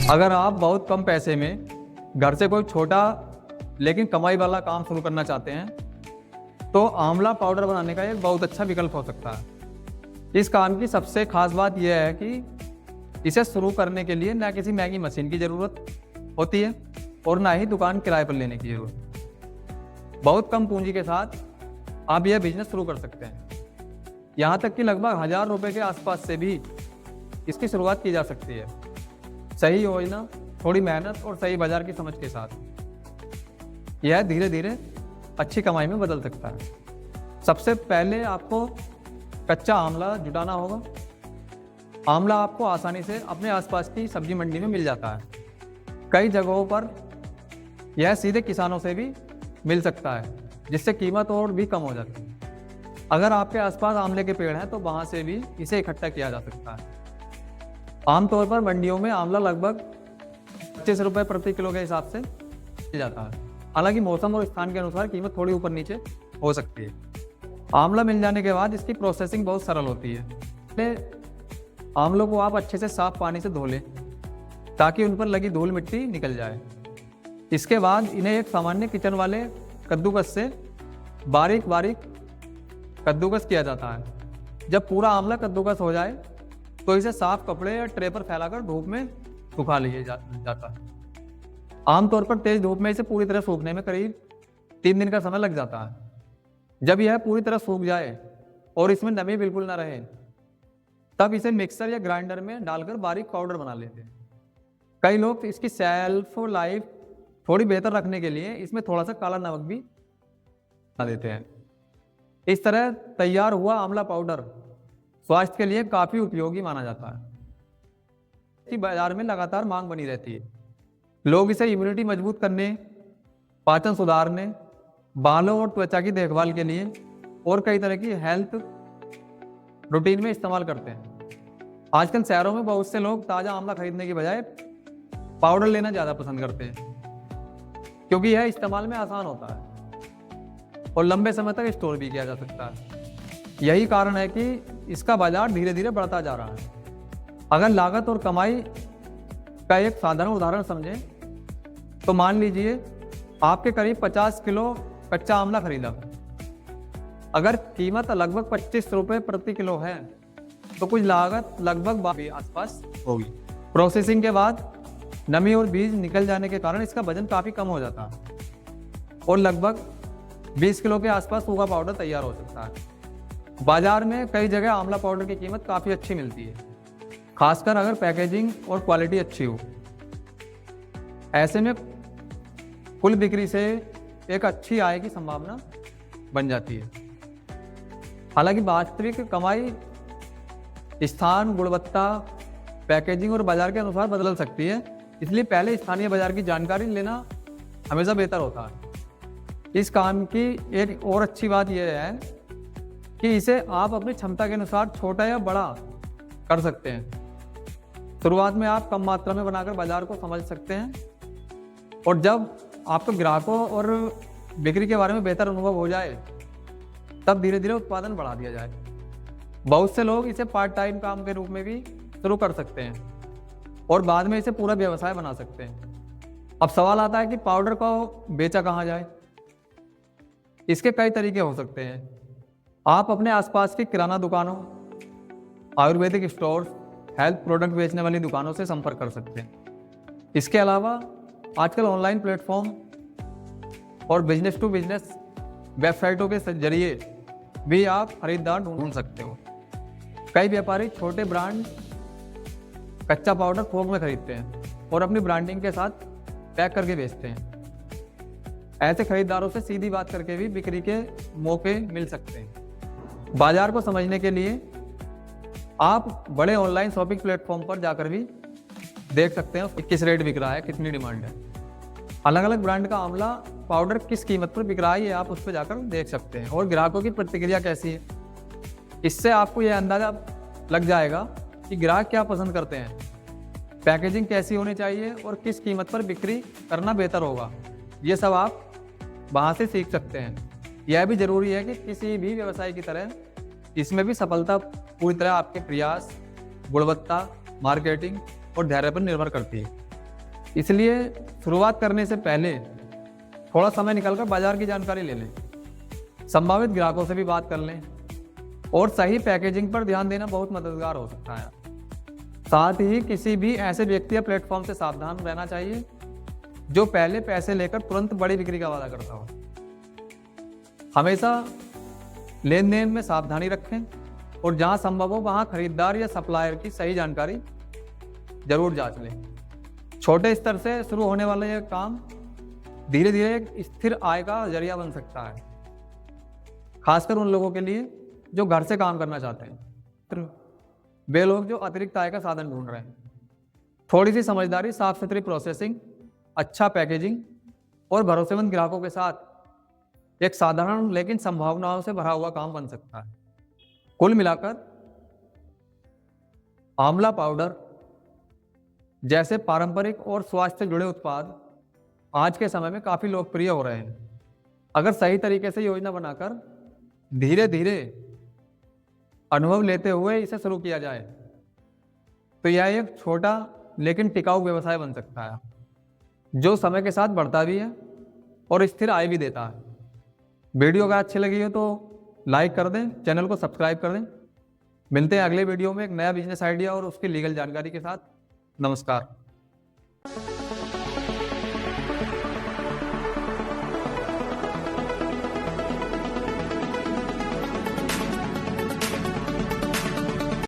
अगर आप बहुत कम पैसे में घर से कोई छोटा लेकिन कमाई वाला काम शुरू करना चाहते हैं तो आंवला पाउडर बनाने का एक बहुत अच्छा विकल्प हो सकता है। इस काम की सबसे खास बात यह है कि इसे शुरू करने के लिए ना किसी महंगी मशीन की ज़रूरत होती है और ना ही दुकान किराए पर लेने की ज़रूरत। बहुत कम पूंजी के साथ आप यह बिजनेस शुरू कर सकते हैं। यहाँ तक कि लगभग 1000 रुपये के आसपास से भी इसकी शुरुआत की जा सकती है। सही योजना, थोड़ी मेहनत और सही बाजार की समझ के साथ यह धीरे धीरे अच्छी कमाई में बदल सकता है। सबसे पहले आपको कच्चा आंवला जुटाना होगा। आंवला आपको आसानी से अपने आसपास की सब्जी मंडी में मिल जाता है। कई जगहों पर यह सीधे किसानों से भी मिल सकता है, जिससे कीमत और भी कम हो जाती है। अगर आपके आसपास आंवले के पेड़ हैं तो वहाँ से भी इसे इकट्ठा किया जा सकता है। आमतौर पर मंडियों में आंवला लगभग 25 रुपये प्रति किलो के हिसाब से मिल जाता है। हालांकि मौसम और स्थान के अनुसार कीमत थोड़ी ऊपर नीचे हो सकती है। आंवला मिल जाने के बाद इसकी प्रोसेसिंग बहुत सरल होती है। पहले आंवलों को आप अच्छे से साफ पानी से धो लें ताकि उन पर लगी धूल मिट्टी निकल जाए। इसके बाद इन्हें एक सामान्य किचन वाले कद्दूकस से बारीक बारीक कद्दूकस किया जाता है। जब पूरा आंवला कद्दूकस हो जाए तो इसे साफ कपड़े या ट्रे पर फैलाकर धूप में सुखा लिया जाता है। आमतौर पर तेज धूप में इसे पूरी तरह सूखने में करीब 3 दिन का समय लग जाता है। जब यह पूरी तरह सूख जाए और इसमें नमी बिल्कुल ना रहे तब इसे मिक्सर या ग्राइंडर में डालकर बारीक पाउडर बना लेते हैं। कई लोग इसकी सेल्फ लाइफ थोड़ी बेहतर रखने के लिए इसमें थोड़ा सा काला नमक भी डाल देते हैं। इस तरह तैयार हुआ आंवला पाउडर स्वास्थ्य के लिए काफ़ी उपयोगी माना जाता है। इसकी बाजार में लगातार मांग बनी रहती है। लोग इसे इम्यूनिटी मजबूत करने, पाचन सुधारने, बालों और त्वचा की देखभाल के लिए और कई तरह की हेल्थ रूटीन में इस्तेमाल करते हैं। आजकल शहरों में बहुत से लोग ताज़ा आंवला खरीदने की बजाय पाउडर लेना ज़्यादा पसंद करते हैं क्योंकि यह इस्तेमाल में आसान होता है और लंबे समय तक स्टोर भी किया जा सकता है। यही कारण है कि इसका बाजार धीरे धीरे बढ़ता जा रहा है। अगर लागत और कमाई का एक साधारण उदाहरण समझें तो मान लीजिए आपके करीब 50 किलो कच्चा आंवला खरीदा। अगर कीमत लगभग 25 रुपये प्रति किलो है तो कुछ लागत लगभग 22 आसपास होगी। प्रोसेसिंग के बाद नमी और बीज निकल जाने के कारण इसका वजन काफ़ी कम हो जाता है और लगभग 20 किलो के आसपास सूखा पाउडर तैयार हो सकता है। बाजार में कई जगह आंवला पाउडर की कीमत काफ़ी अच्छी मिलती है, खासकर अगर पैकेजिंग और क्वालिटी अच्छी हो। ऐसे में कुल बिक्री से एक अच्छी आय की संभावना बन जाती है। हालांकि वास्तविक कमाई स्थान, गुणवत्ता, पैकेजिंग और बाजार के अनुसार बदल सकती है, इसलिए पहले स्थानीय बाजार की जानकारी लेना हमेशा बेहतर होता है। इस काम की एक और अच्छी बात यह है कि इसे आप अपनी क्षमता के अनुसार छोटा या बड़ा कर सकते हैं। शुरुआत में आप कम मात्रा में बनाकर बाजार को समझ सकते हैं और जब आपको ग्राहकों और बिक्री के बारे में बेहतर अनुभव हो जाए तब धीरे धीरे उत्पादन बढ़ा दिया जाए। बहुत से लोग इसे पार्ट टाइम काम के रूप में भी शुरू कर सकते हैं और बाद में इसे पूरा व्यवसाय बना सकते हैं। अब सवाल आता है कि पाउडर को बेचा कहाँ जाए। इसके कई तरीके हो सकते हैं। आप अपने आसपास की किराना दुकानों, आयुर्वेदिक स्टोर्स, हेल्थ प्रोडक्ट बेचने वाली दुकानों से संपर्क कर सकते हैं। इसके अलावा आजकल ऑनलाइन प्लेटफॉर्म और बिजनेस टू बिजनेस वेबसाइटों के जरिए भी आप खरीदार ढूंढ सकते हो। कई व्यापारी छोटे ब्रांड कच्चा पाउडर थोक में खरीदते हैं और अपनी ब्रांडिंग के साथ पैक करके बेचते हैं। ऐसे खरीदारों से सीधी बात करके भी बिक्री के मौके मिल सकते हैं। बाजार को समझने के लिए आप बड़े ऑनलाइन शॉपिंग प्लेटफॉर्म पर जाकर भी देख सकते हैं कि किस रेट बिक रहा है, कितनी डिमांड है। अलग अलग ब्रांड का आंवला पाउडर किस कीमत पर बिक रहा है ये आप उस पर जाकर देख सकते हैं और ग्राहकों की प्रतिक्रिया कैसी है। इससे आपको यह अंदाज़ा लग जाएगा कि ग्राहक क्या पसंद करते हैं, पैकेजिंग कैसी होनी चाहिए और किस कीमत पर बिक्री करना बेहतर होगा। ये सब आप वहाँ से सीख सकते हैं। यह भी जरूरी है कि किसी भी व्यवसाय की तरह इसमें भी सफलता पूरी तरह आपके प्रयास, गुणवत्ता, मार्केटिंग और धैर्य पर निर्भर करती है। इसलिए शुरुआत करने से पहले थोड़ा समय निकालकर बाजार की जानकारी ले लें, संभावित ग्राहकों से भी बात कर लें और सही पैकेजिंग पर ध्यान देना बहुत मददगार हो सकता है। साथ ही किसी भी ऐसे व्यक्ति या प्लेटफॉर्म से सावधान रहना चाहिए जो पहले पैसे लेकर तुरंत बड़ी बिक्री का वादा करता हो। हमेशा लेन देन में सावधानी रखें और जहां संभव हो वहां खरीदार या सप्लायर की सही जानकारी जरूर जांच लें। छोटे स्तर से शुरू होने वाला यह काम धीरे धीरे एक स्थिर आय का जरिया बन सकता है, खासकर उन लोगों के लिए जो घर से काम करना चाहते हैं, फिर वे लोग जो अतिरिक्त आय का साधन ढूंढ रहे हैं। थोड़ी सी समझदारी, साफ सुथरी प्रोसेसिंग, अच्छा पैकेजिंग और भरोसेमंद ग्राहकों के साथ एक साधारण लेकिन संभावनाओं से भरा हुआ काम बन सकता है। कुल मिलाकर आंवला पाउडर जैसे पारंपरिक और स्वास्थ्य से जुड़े उत्पाद आज के समय में काफी लोकप्रिय हो रहे हैं। अगर सही तरीके से योजना बनाकर धीरे धीरे अनुभव लेते हुए इसे शुरू किया जाए तो यह एक छोटा लेकिन टिकाऊ व्यवसाय बन सकता है, जो समय के साथ बढ़ता भी है और स्थिर आय भी देता है। वीडियो अगर अच्छी लगी हो तो लाइक कर दें, चैनल को सब्सक्राइब कर दें। मिलते हैं अगले वीडियो में एक नया बिजनेस आइडिया और उसकी लीगल जानकारी के साथ। नमस्कार।